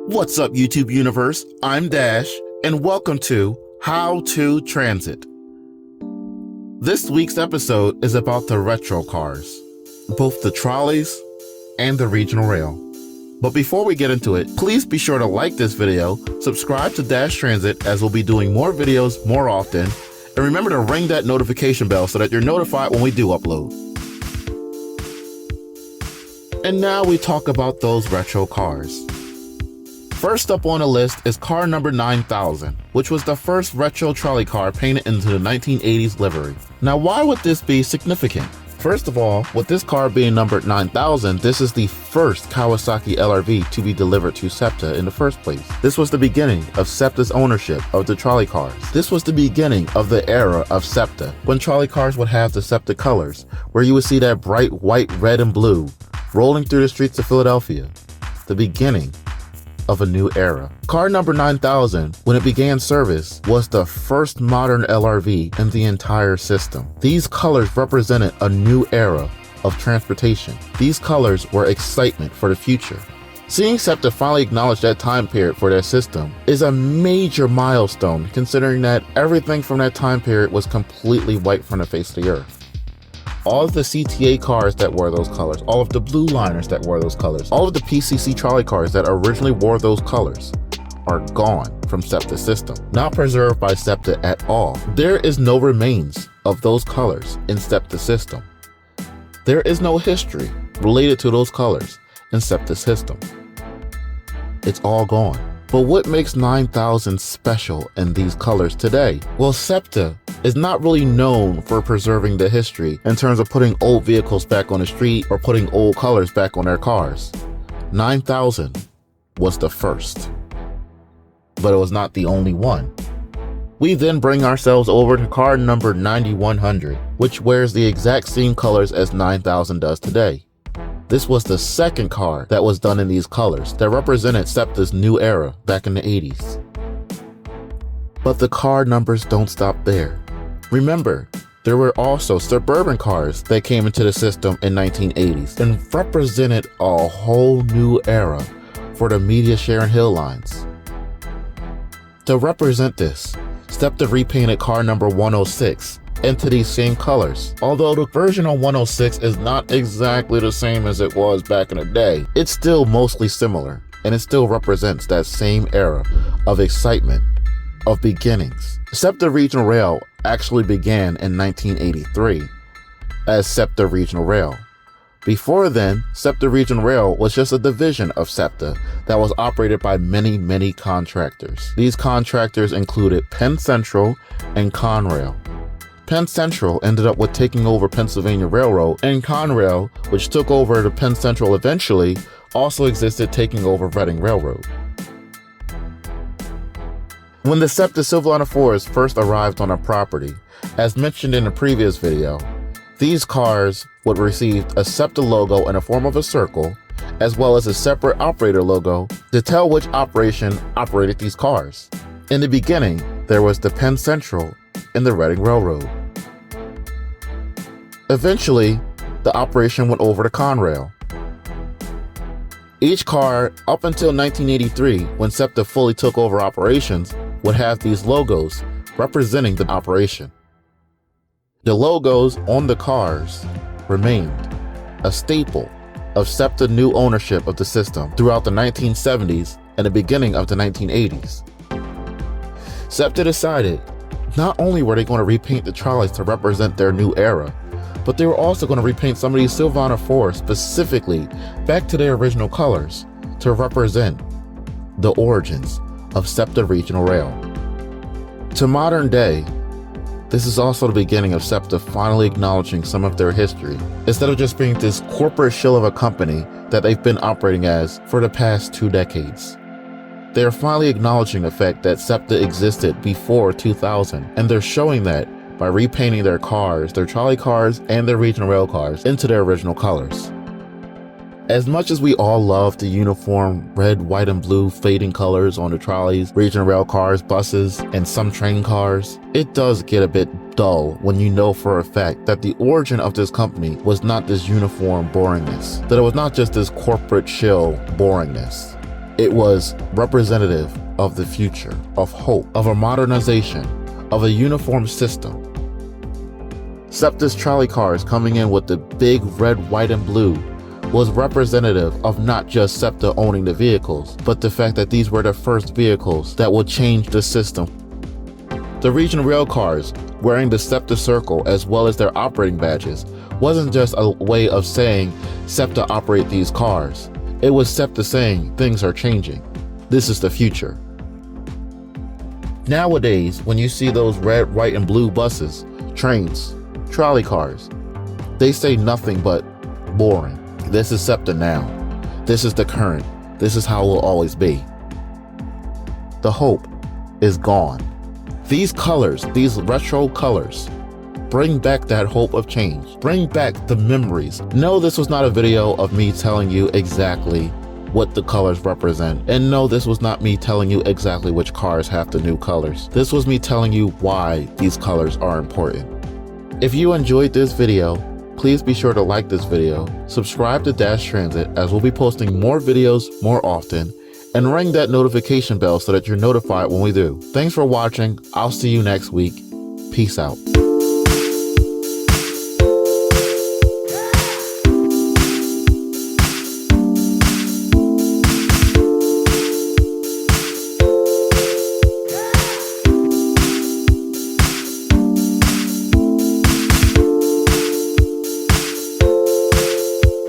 What's up, YouTube universe? I'm Dash, and welcome to How to Transit. This week's episode is about the retro cars, both the trolleys and the regional rail. But before we get into it, please be sure to like this video, subscribe to Dash Transit as we'll be doing more videos more often, and remember to ring that notification bell so that you're notified when we do upload. And now we talk about those retro cars. First up on the list is car number 9000, which was the first retro trolley car painted into the 1980s livery. Now, why would this be significant? First of all, with this car being numbered 9000, this is the first Kawasaki LRV to be delivered to SEPTA in the first place. This was the beginning of SEPTA's ownership of the trolley cars. This was the beginning of the era of SEPTA, when trolley cars would have the SEPTA colors, where you would see that bright white, red, and blue rolling through the streets of Philadelphia. The beginning of a new era. Car number 9000, when it began service, was the first modern LRV in the entire system. These colors represented a new era of transportation. These colors were excitement for the future. Seeing SEPTA finally acknowledge that time period for their system is a major milestone, considering that everything from that time period was completely white from the face of the earth. All of the CTA cars that wore those colors, all of the blue liners that wore those colors, all of the PCC trolley cars that originally wore those colors are gone from SEPTA's system, not preserved by SEPTA at all. There is no remains of those colors in SEPTA's system. There is no history related to those colors in SEPTA's system. It's all gone. But what makes 9000 special in these colors today? Well, SEPTA is not really known for preserving the history in terms of putting old vehicles back on the street or putting old colors back on their cars. 9000 was the first, but it was not the only one. We then bring ourselves over to car number 9100, which wears the exact same colors as 9000 does today. This was the second car that was done in these colors that represented SEPTA's new era back in the 80s. But the car numbers don't stop there. Remember, there were also suburban cars that came into the system in 1980s and represented a whole new era for the media sharing hill lines. To represent this, SEPTA repainted car number 106 into these same colors. Although the version on 106 is not exactly the same as it was back in the day, it's still mostly similar, and it still represents that same era of excitement, of beginnings. SEPTA Regional Rail actually began in 1983 as SEPTA Regional Rail. Before then, SEPTA Regional Rail was just a division of SEPTA that was operated by many contractors. These contractors included Penn Central and Conrail. Penn Central ended up with taking over Pennsylvania Railroad, and Conrail, which took over the Penn Central eventually, also existed taking over Reading Railroad. When the SEPTA Silverliner 4s first arrived on a property, as mentioned in the previous video, these cars would receive a SEPTA logo in the form of a circle, as well as a separate operator logo to tell which operation operated these cars. In the beginning, there was the Penn Central and the Reading Railroad. Eventually, the operation went over to Conrail. Each car, up until 1983, when SEPTA fully took over operations, would have these logos representing the operation. The logos on the cars remained a staple of SEPTA new ownership of the system throughout the 1970s and the beginning of the 1980s. SEPTA decided not only were they going to repaint the trolleys to represent their new era, but they were also going to repaint some of these Silverliner 4s specifically back to their original colors to represent the origins of SEPTA Regional Rail. To modern day, this is also the beginning of SEPTA finally acknowledging some of their history, instead of just being this corporate shill of a company that they've been operating as for the past 2 decades. They are finally acknowledging the fact that SEPTA existed before 2000, and they're showing that by repainting their cars, their trolley cars and their regional rail cars, into their original colors. As much as we all love the uniform red, white, and blue fading colors on the trolleys, regional rail cars, buses, and some train cars, it does get a bit dull when you know for a fact that the origin of this company was not this uniform boringness, that it was not just this corporate shill boringness. It was representative of the future, of hope, of a modernization, of a uniform system. SEPTA's trolley cars coming in with the big red, white, and blue was representative of not just SEPTA owning the vehicles, but the fact that these were the first vehicles that would change the system. The region rail cars wearing the SEPTA circle as well as their operating badges wasn't just a way of saying SEPTA operate these cars. It was SEPTA saying things are changing. This is the future. Nowadays, when you see those red, white, and blue buses, trains, trolley cars, they say nothing but boring. This is SEPTA now. This is the current. This is how it will always be. The hope is gone. These colors, these retro colors, bring back that hope of change. Bring back the memories. No, this was not a video of me telling you exactly what the colors represent. And no, this was not me telling you exactly which cars have the new colors. This was me telling you why these colors are important. If you enjoyed this video, please be sure to like this video, subscribe to Dash Transit as we'll be posting more videos more often, and ring that notification bell so that you're notified when we do. Thanks for watching. I'll see you next week. Peace out.